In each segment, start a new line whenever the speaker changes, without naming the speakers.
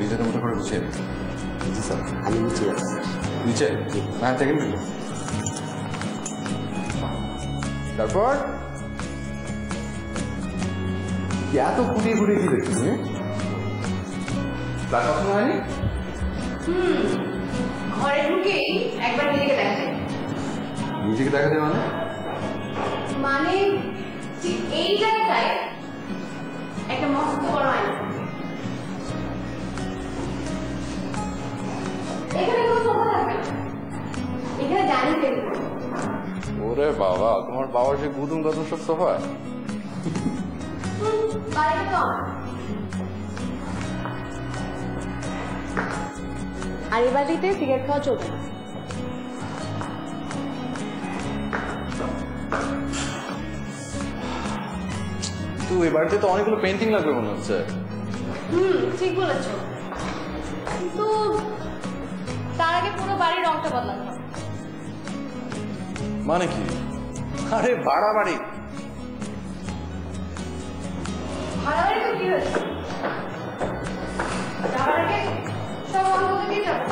নিজেদের মতো করে গুছিয়ে নিচ্ছি।
জি স্যার, আমি নিচে যাচ্ছি।
নিচে? হ্যাঁ, সেকেন্ড দিল। তারপর এত ঘুরিয়ে ঘুরিয়ে কি দেখছি তুমি? ফ্ল্যাট পছন্দ হয়নি?
ঘরে ঢুকেই একবার নিজেকে দেখাতে।
নিজেকে দেখাতে মানে?
মানে ঠিক এই জায়গাটায় একটা মস্ত বড় আয়না। এখানে কোনো সোফা থাকবে না, এখানে ডাইনিং টেবিল।
ওরে বাবা, তোমার বাবার সেই গুদুম গাদুম সব সোফা।
বাড়িটা তো আমার। আর এই বাড়িতে সিগারেট খাওয়া চলবে না।
তুই এই বাড়িতে তো অনেকগুলো পেন্টিং লাগবে মনে হচ্ছে।
ঠিক বলেছ, কিন্তু তার আগে পুরো বাড়ির রংটা বদলাতে হবে।
মানে কি? আরে ভাড়া বাড়ি।
ভাড়া বাড়ি তো কি হয়েছে, যাওয়ার আগে সব রং বদলে দিয়ে যাবো।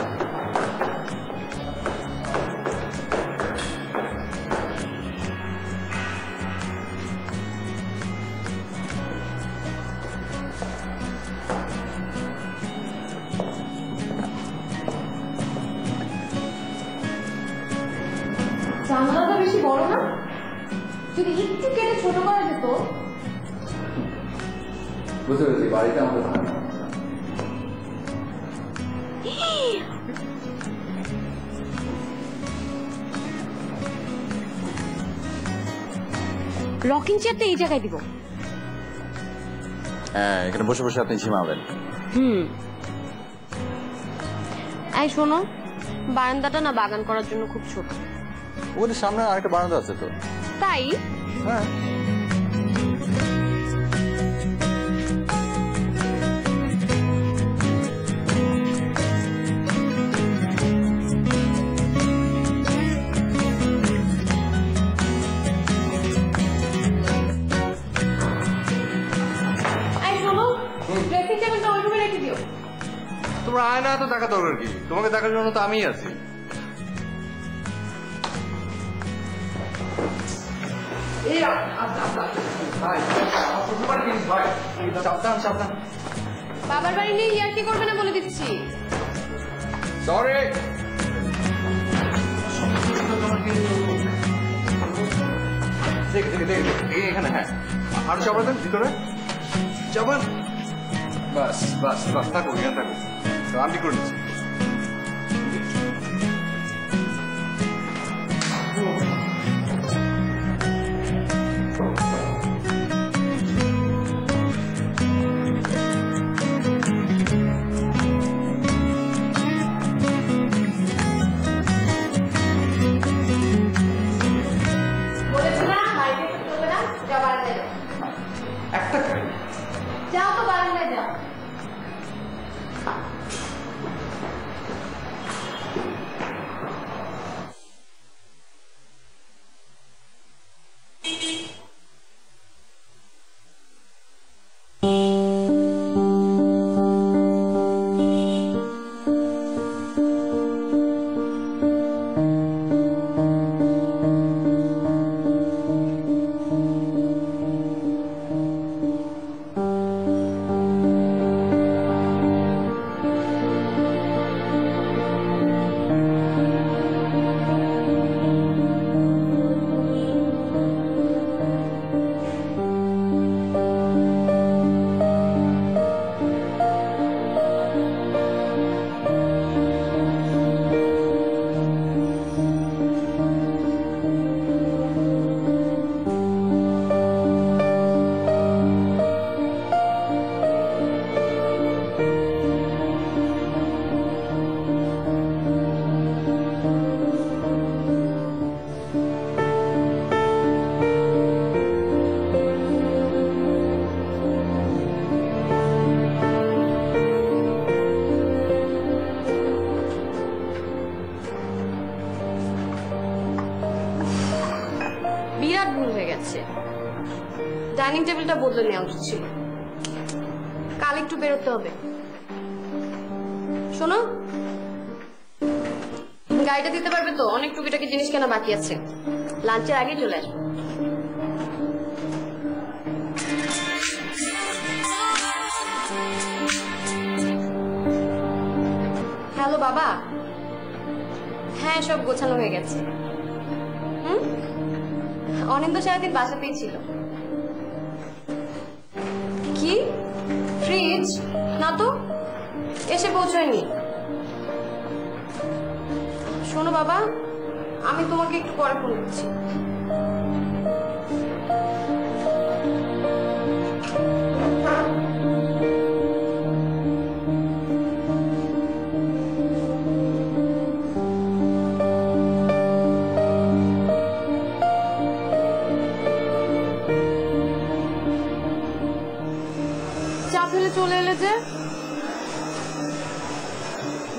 জানালাটা বেশি বড় না, যদি একটু কেটে ছোট করা যেত।
বুঝতে পেরেছি, বাড়িটা আমাদের ভাড়া না।
রকিং চেয়ারটা এই জায়গায় দিব।
হ্যাঁ, এখানে বসে বসে আপনি ঝিমাবেন।
এই শোনো, বারান্দাটা না বাগান করার জন্য খুব ছোট।
ওদের সামনে আরেকটা বারান্দা আছে তো।
তাই?
হ্যাঁ।
এই শোনো, ড্রেসিং টেবিলটা ওই রুমে রেখে দিও।
তোমার আয়না তো দেখা দরকার কি? তোমাকে দেখার জন্য তো আমিই আছি। সাবধান সাবধান।
বাবার বাড়ি নিয়ে ইয়ার্কি করবে না বলে দিচ্ছি।
সরি। দেখ দেখ দেখ এখানে। হ্যাঁ, আর চাপাতেন ভিতরে চাপান। বাস বাস বাস, থাকো এখানে থাকো, আমি করে নিচ্ছি।
বলেছি না বাড়িতে চলবে না, যাও বারান্দায় যাও।
একটা খাই।
যাও তো বারান্দায় যাও। বিরাট ভুল হয়ে গেছে, ডাইনিং টেবিলটা বদলে নেওয়া উচিত ছিল। কাল একটু বেরোতে হবে। শোনো, গাড়িটা দিতে পারবে তো? অনেক টুকিটাকি জিনিস কেনা বাকি আছে, লাঞ্চের আগে চলে আসবে। হ্যালো বাবা, হ্যাঁ সব গোছানো হয়ে গেছে। অনিন্দ সারাদিন বাসাতেই ছিল। কি ফ্রিজ? না তো, এসে পৌঁছায়নি। শোনো বাবা, আমি তোমাকে একটু পরে ফোন করছি। চা ফেলে চলে এলে যে?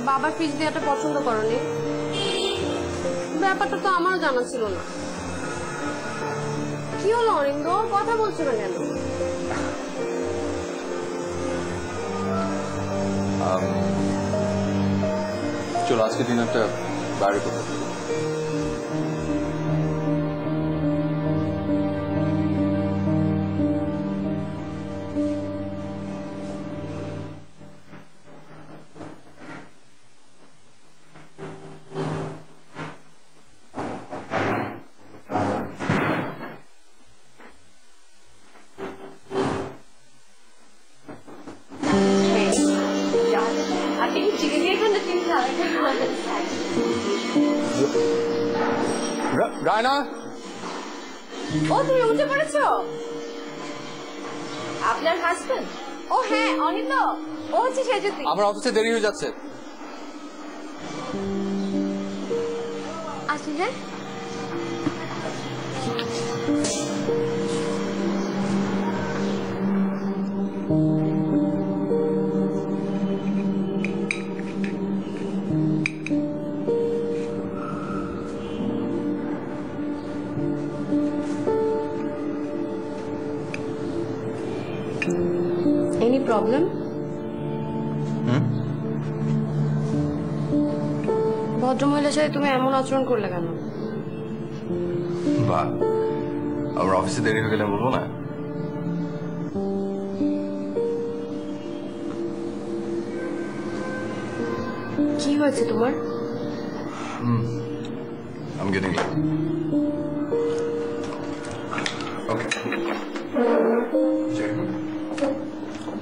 বাবার ফ্রিজ দেওয়াটা পছন্দ করনি? ব্যাপারটা তো আমারও জানা ছিল না। কি হলো অরিন্দ, কথা বলছো না কেন?
চলো আজকে ডিনারটা বাইরে করতে। রায়না,
ও তুমি উঠে পড়েছো? আপনার হাসবেন্ড? ও হ্যাঁ অনিন্দ, ও হচ্ছে সেজুতি।
আমার অফিসে দেরি হয়ে যাচ্ছে।
আসি হ্যাঁ। Any problem? ভদ্রমহিলার সাথে তুমি এমন আচরণ করলে কেন?
বাহ, আমার অফিসে দেরি হয়ে গেলে বলবো না?
কি হয়েছে তোমার?
I'm getting late. Okay. Check.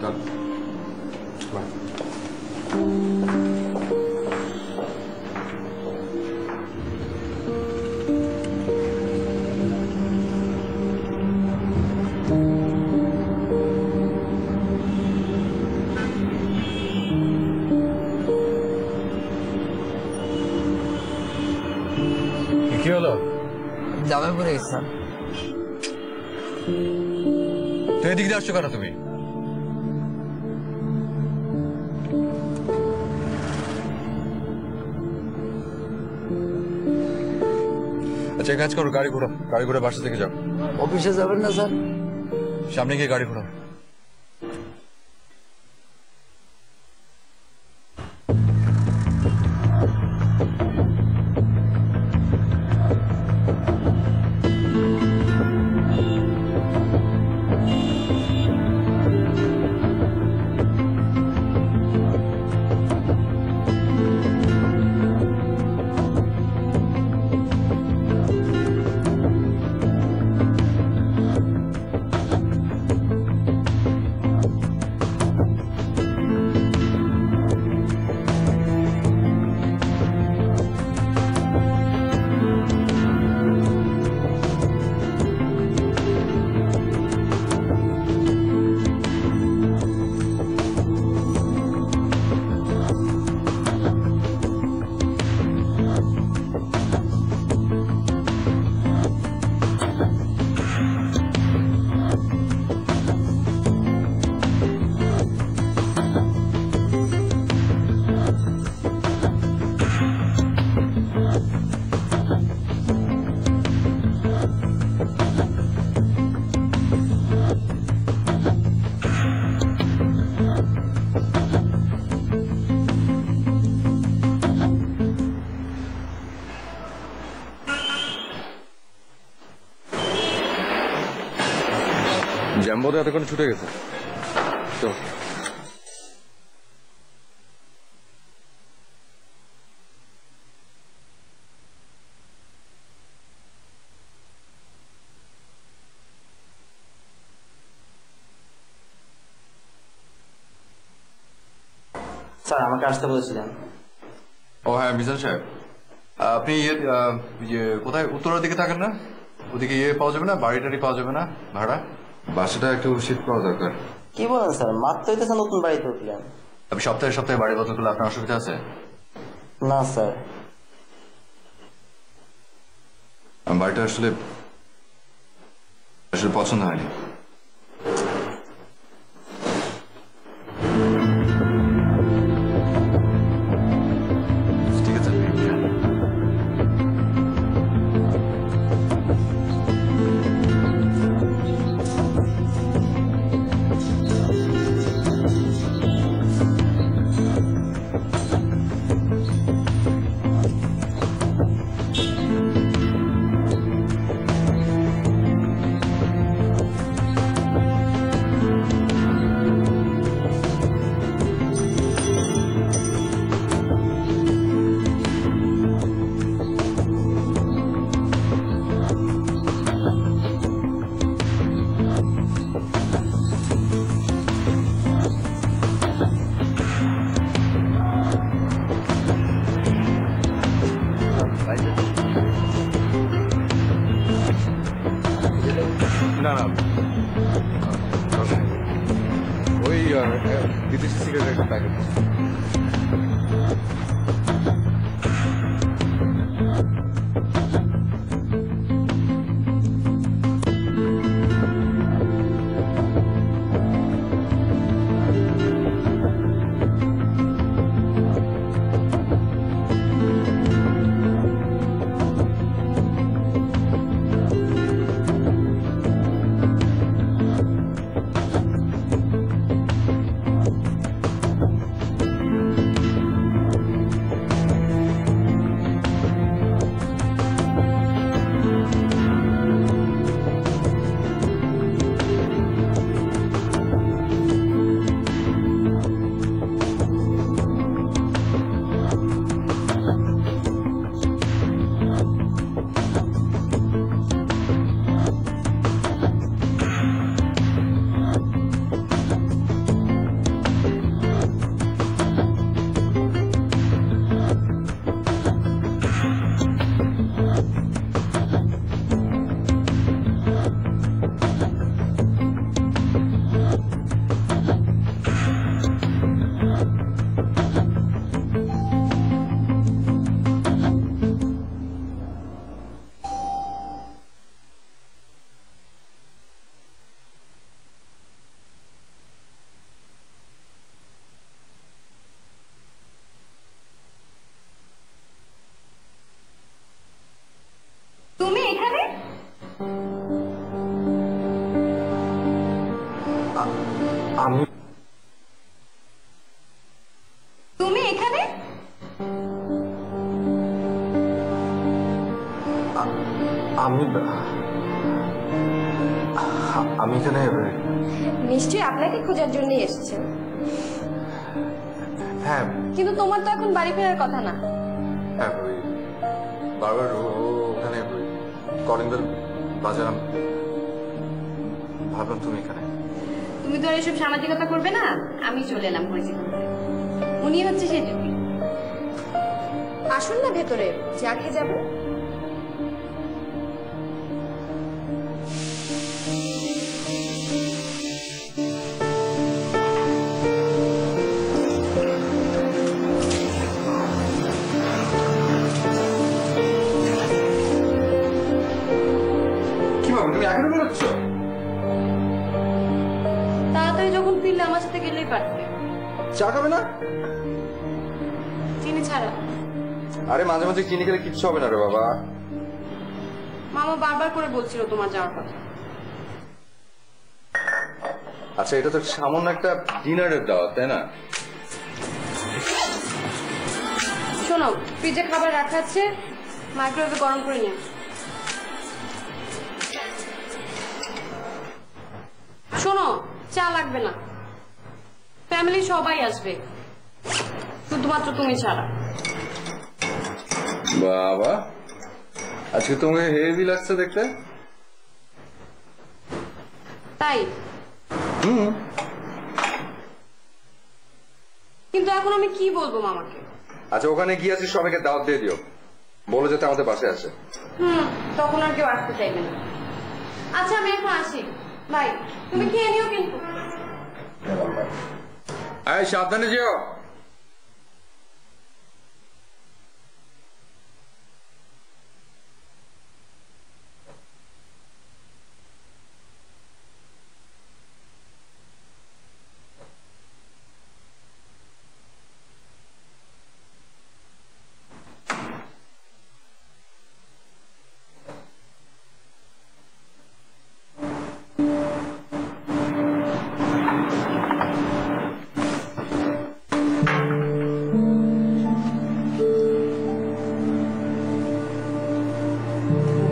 Done. Bye. কি হলো?
জামাই পড়ে গেছে স্যার।
তো এদিকে দিয়ে আসছো কেন তুমি? আচ্ছা কাজ করো, গাড়ি ঘোরা বাসা থেকে যাও।
অফিসে যাবেন না স্যার?
সামনে গিয়ে গাড়ি ঘোরাও। বোধ এতক্ষণ ছুটে গেছে। চল
স্যার আমাকে আসতে বলেছিলেন।
ও হ্যাঁ মিজান সাহেব, আপনি কোথায় উত্তরের দিকে থাকেন না? ওদিকে পাওয়া যাবে না, বাড়ি টাড়ি পাওয়া যাবে না ভাড়া? বাসাটা একটু শিফট করা দরকার।
কি বলেন স্যার, মাত্র হইতেছে নতুন বাড়িতে উঠলেন।
আপনি সপ্তাহে সপ্তাহে বাড়ি বদল করলে আপনার অসুবিধা আছে?
না স্যার।
আমার বাড়িটা আসলে পছন্দ হয়নি। ঠিক আছে। না না, ওই বিদেশি সিগারেটের প্যাকেট।
তুমি এখানে?
আমি
তুমি এখানে?
আমি আমি এখানে
নিশ্চয়ই আপনাকে খোঁজার জন্যই এসেছে।
হ্যাঁ
কিন্তু তোমার তো এখন বাড়ি ফেরার কথা না।
হ্যাঁ, ওই বারবার ওখানে কলিং বেল বাজালাম, ভাবলাম তুমি এখানে।
তুমি তো আর এসব সামাজিকতা করবে না, আমি চলে এলাম পরিচিত হতে। উনি হচ্ছে সেই জুটি। আসুন না ভেতরে, চা খেয়ে যাবো।
তুমি এখনো বেরোচ্ছ?
তাড়াতাড়ি যখন ফিরলে আমার সাথে গেলেই পারতে।
চা খাবে না?
চিনি ছাড়া।
আরে মাঝে মাঝে চিনি খেলে কিচ্ছু হবে না রে বাবা।
মামা বারবার করে বলছিল তোমার যাওয়ার কথা।
আচ্ছা, এটা তো সামান্য একটা ডিনারের দাওয়াত, তাই না?
শোনো, ফ্রিজে খাবার রাখা আছে, মাইক্রোওয়েভে গরম করে নিয়ে আসো। শোনো, চা লাগবে না, ফ্যামিলি সবাই আসবে, শুধুমাত্র তুমি ছাড়া।
বাবা, আজকে তোমাকে হেভি লাগছে দেখতে।
তাই? কিন্তু এখন আমি কি বলবো মামাকে?
আচ্ছা, ওখানে গিয়ে আছি, সবাইকে দাওয়াত দিয়ে দিও, বলো যাতে আমাদের বাসায় আসে।
তখন আর কেউ আসতে চাইবে না। আচ্ছা, আমি এখন আসি। ভাই, তুমি খেয়ে নিও কিন্তু।
সাবধানে যেও।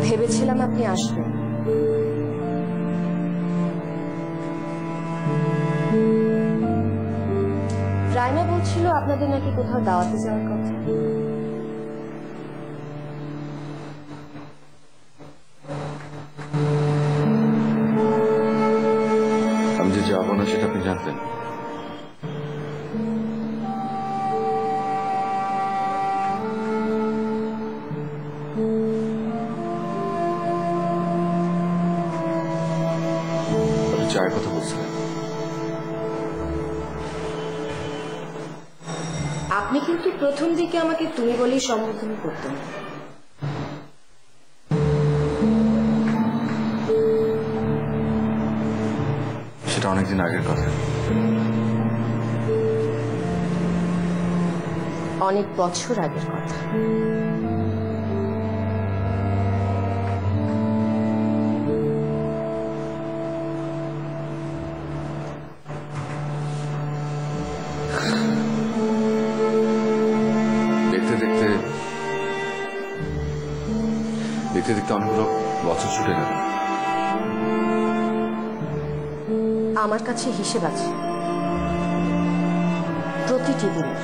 ভেবেছিলাম আপনি আসবেন। রায়না বলছিল আপনাদের নাকি কোথাও দাওয়াতে যাওয়ার কথা।
আমি যে যাবো না সেটা আপনি জানতেন? চায়ের কথা বলছিলেন।
আপনি কিন্তু প্রথম দিকে আমাকে তুমি বলেই সম্বোধন করতেন।
সেটা অনেকদিন আগের কথা।
অনেক বছর আগের কথা।
দেখতে দেখতে অনেকগুলো বছর ছুটে গেল।
আমার কাছে হিসেব আছে প্রতিটি দিনের।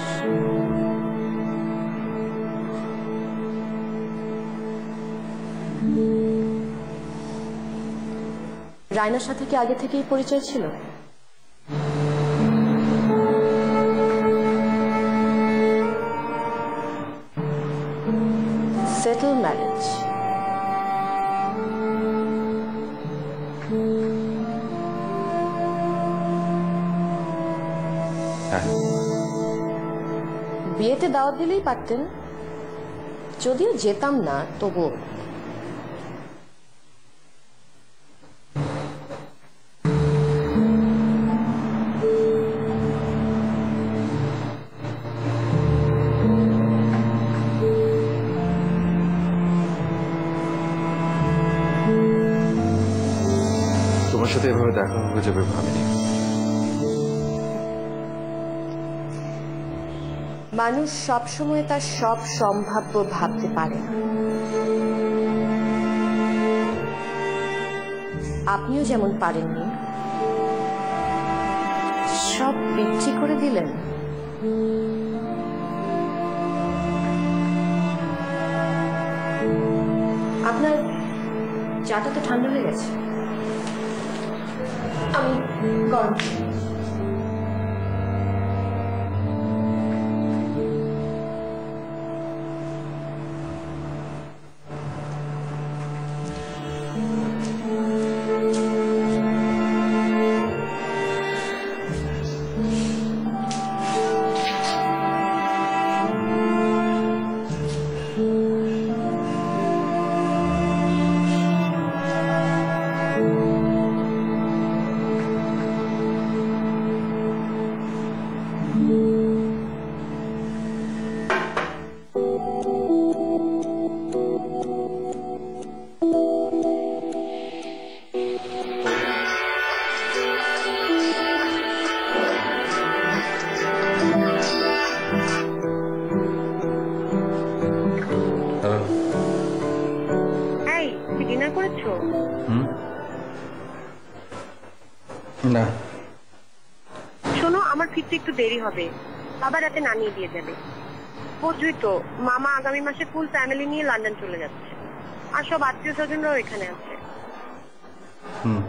রায়নার সাথে কি আগে থেকেই পরিচয় ছিল? Settle marriage. বিয়েতে দাওয়াত দিলেই পারতেন, যদিও যেতাম না তবুও।
তোমার সাথে এভাবে দেখা হয়ে যাবে ভাবিনি।
মানুষ সবসময় তার সব সম্ভাব্য ভাবতে পারে না। আপনিও যেমন পারেননি, সব বিক্রি করে দিলেন। আপনার চাটা তো ঠান্ডা হয়ে গেছে, আমি গরম।
না।
শোনো, আমার ফিরতে একটু দেরি হবে, বাবা রাতে নানিয়ে দিয়ে যাবে। বুঝলি তো, মামা আগামী মাসে ফুল ফ্যামিলি নিয়ে লন্ডন চলে যাচ্ছে, আর সব আত্মীয় স্বজনরাও এখানে আছে।
হুম